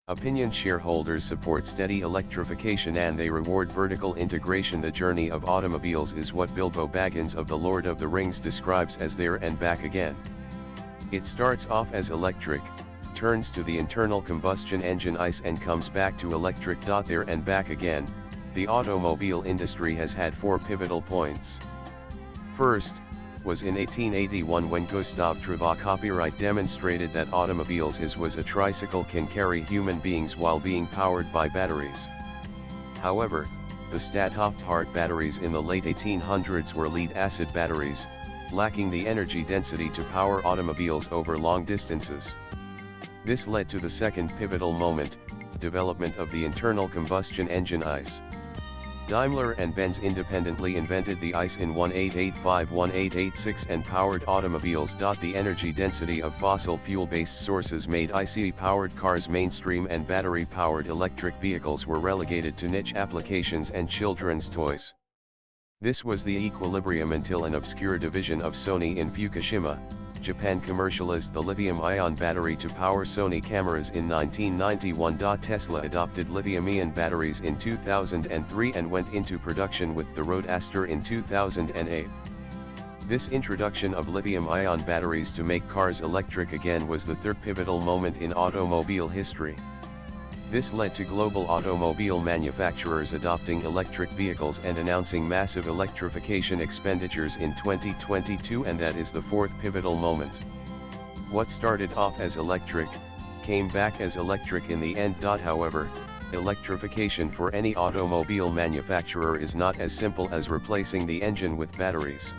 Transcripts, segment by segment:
Opinion shareholders support steady electrification and they reward vertical integration. The journey of automobiles is what Bilbo Baggins of The Lord of the Rings describes as there and back again. It starts off as electric, turns to the internal combustion engine ICE and comes back to electric. There and back again. The automobile industry has had four pivotal points. First, was in 1881 when Gustave Travaux copyright demonstrated that automobiles was a tricycle can carry human beings while being powered by batteries. However, the Stadthaft batteries in the late 1800s were lead-acid batteries, lacking the energy density to power automobiles over long distances. This led to the second pivotal moment, development of the internal combustion engine ICE. Daimler and Benz independently invented the ICE in 1885-1886 and powered automobiles. The energy density of fossil fuel-based sources made ICE-powered cars mainstream and battery-powered electric vehicles were relegated to niche applications and children's toys. This was the equilibrium until an obscure division of Sony in Fukushima, Japan commercialized the lithium-ion battery to power Sony cameras in 1991. Tesla adopted lithium-ion batteries in 2003 and went into production with the Roadster in 2008. This introduction of lithium-ion batteries to make cars electric again was the third pivotal moment in automobile history. This led to global automobile manufacturers adopting electric vehicles and announcing massive electrification expenditures in 2022, and that is the fourth pivotal moment. What started off as electric, came back as electric in the end. However, electrification for any automobile manufacturer is not as simple as replacing the engine with batteries.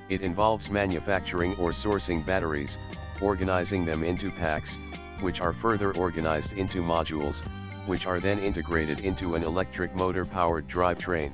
It involves manufacturing or sourcing batteries, organizing them into packs, which are further organized into modules, which are then integrated into an electric motor-powered drivetrain.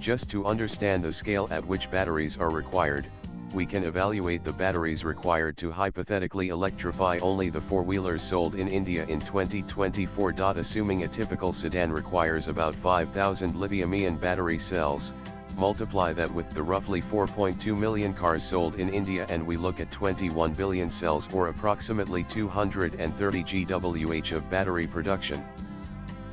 Just to understand the scale at which batteries are required, we can evaluate the batteries required to hypothetically electrify only the four-wheelers sold in India in 2024. Assuming a typical sedan requires about 5,000 lithium-ion battery cells, multiply that with the roughly 4.2 million cars sold in India and we look at 21 billion cells or approximately 230 GWh of battery production.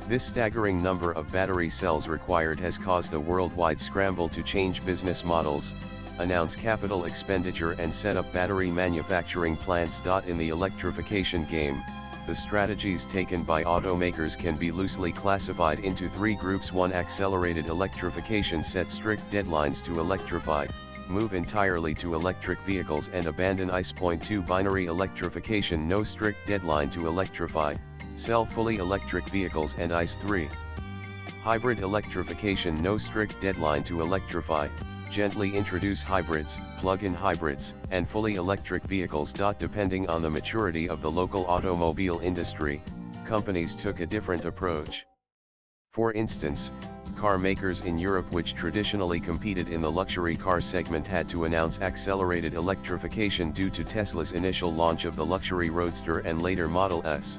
This staggering number of battery cells required has caused a worldwide scramble to change business models, announce capital expenditure and set up battery manufacturing plants. In the electrification game, the strategies taken by automakers can be loosely classified into three groups. 1. Accelerated electrification: set strict deadlines to electrify, move entirely to electric vehicles and abandon ICE. 2. Binary electrification: no strict deadline to electrify, sell fully electric vehicles and ICE. 3. Hybrid electrification: no strict deadline to electrify, gently introduce hybrids, plug-in hybrids, and fully electric vehicles. Depending on the maturity of the local automobile industry, companies took a different approach. For instance, car makers in Europe which traditionally competed in the luxury car segment had to announce accelerated electrification due to Tesla's initial launch of the luxury Roadster and later Model S.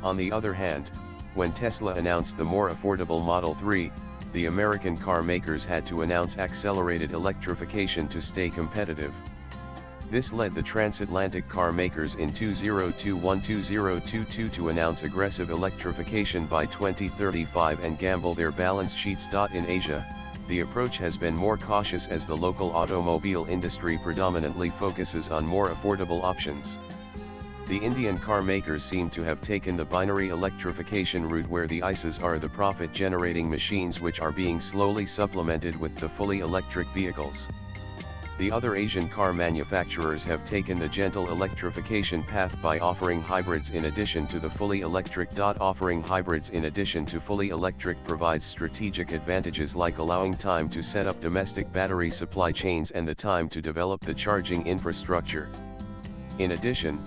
On the other hand, when Tesla announced the more affordable Model 3, the American car makers had to announce accelerated electrification to stay competitive. This led the transatlantic car makers in 2021-2022 to announce aggressive electrification by 2035 and gamble their balance sheets. In Asia, the approach has been more cautious as the local automobile industry predominantly focuses on more affordable options. The Indian car makers seem to have taken the binary electrification route where the ICEs are the profit-generating machines which are being slowly supplemented with the fully electric vehicles. The other Asian car manufacturers have taken the gentle electrification path by offering hybrids in addition to the fully electric. Offering hybrids in addition to fully electric provides strategic advantages like allowing time to set up domestic battery supply chains and the time to develop the charging infrastructure. In addition,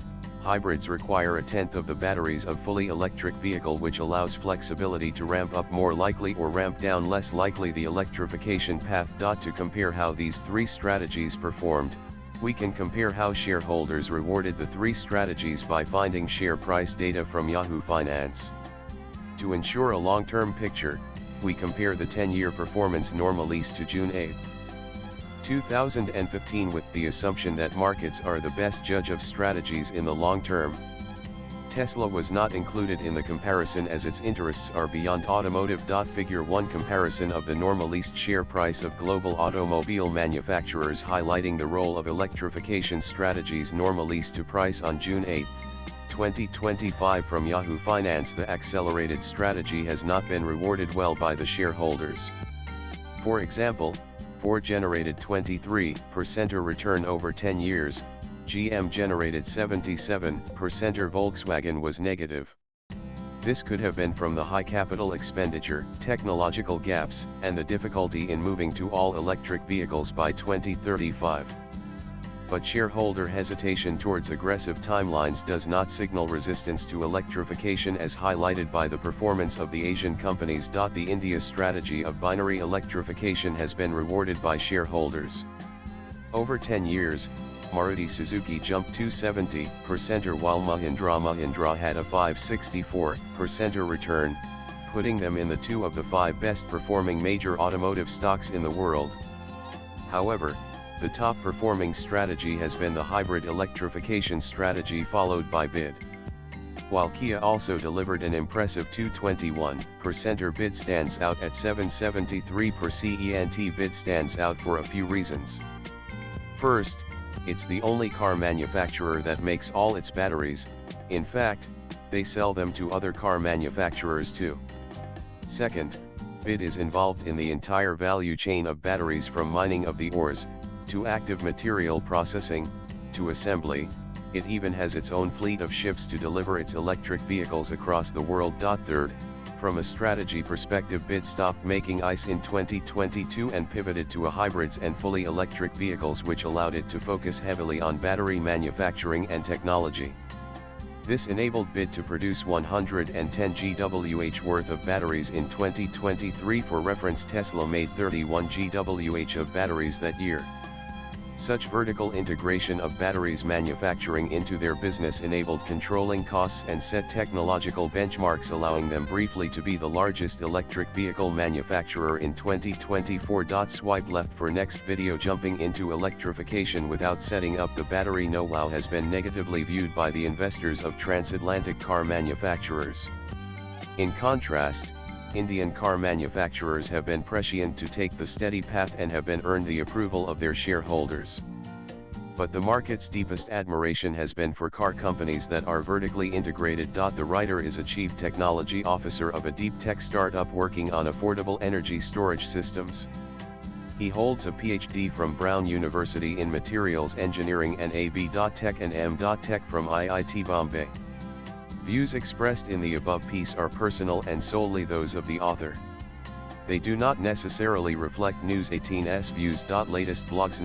hybrids require a tenth of the batteries of fully electric vehicle, which allows flexibility to ramp up more likely or ramp down less likely the electrification path. To compare how these three strategies performed, we can compare how shareholders rewarded the three strategies by finding share price data from Yahoo Finance. To ensure a long-term picture, we compare the 10-year performance normalized to June 8, 2015 with the assumption that markets are the best judge of strategies in the long term. Tesla was not included in the comparison as its interests are beyond automotive. Figure 1 comparison of the normalized share price of global automobile manufacturers highlighting the role of electrification strategies. Normalized to price on June 8, 2025 from Yahoo Finance. The accelerated strategy has not been rewarded well by the shareholders. For example, Ford generated 23% return over 10 years, GM generated 77%, Volkswagen was negative. This could have been from the high capital expenditure, technological gaps, and the difficulty in moving to all-electric vehicles by 2035. But shareholder hesitation towards aggressive timelines does not signal resistance to electrification as highlighted by the performance of the Asian companies. The India strategy of binary electrification has been rewarded by shareholders. Over 10 years, Maruti Suzuki jumped 270% while Mahindra had a 564% return, putting them in the 2 of the 5 best performing major automotive stocks in the world. However, the top performing strategy has been the hybrid electrification strategy followed by BID. While Kia also delivered an impressive 221%, BID stands out at 773%. BID stands out for a few reasons. First, it's the only car manufacturer that makes all its batteries. In fact, they sell them to other car manufacturers too. Second, BID is involved in the entire value chain of batteries from mining of the ores, to active material processing, to assembly. It even has its own fleet of ships to deliver its electric vehicles across the world. Third, from a strategy perspective, BID stopped making ICE in 2022 and pivoted to a hybrids and fully electric vehicles, which allowed it to focus heavily on battery manufacturing and technology. This enabled BID to produce 110 GWh worth of batteries in 2023. For reference, Tesla made 31 GWh of batteries that year. Such vertical integration of batteries manufacturing into their business enabled controlling costs and set technological benchmarks, allowing them briefly to be the largest electric vehicle manufacturer in 2024. Swipe left for next video. Jumping into electrification without setting up the battery know-how has been negatively viewed by the investors of transatlantic car manufacturers. In contrast, Indian car manufacturers have been prescient to take the steady path and have been earned the approval of their shareholders. But the market's deepest admiration has been for car companies that are vertically integrated. The writer is a chief technology officer of a deep tech startup working on affordable energy storage systems. He holds a PhD from Brown University in Materials Engineering and AB Tech and M Tech from IIT Bombay. Views expressed in the above piece are personal and solely those of the author. They do not necessarily reflect News 18's views. Latest blogs.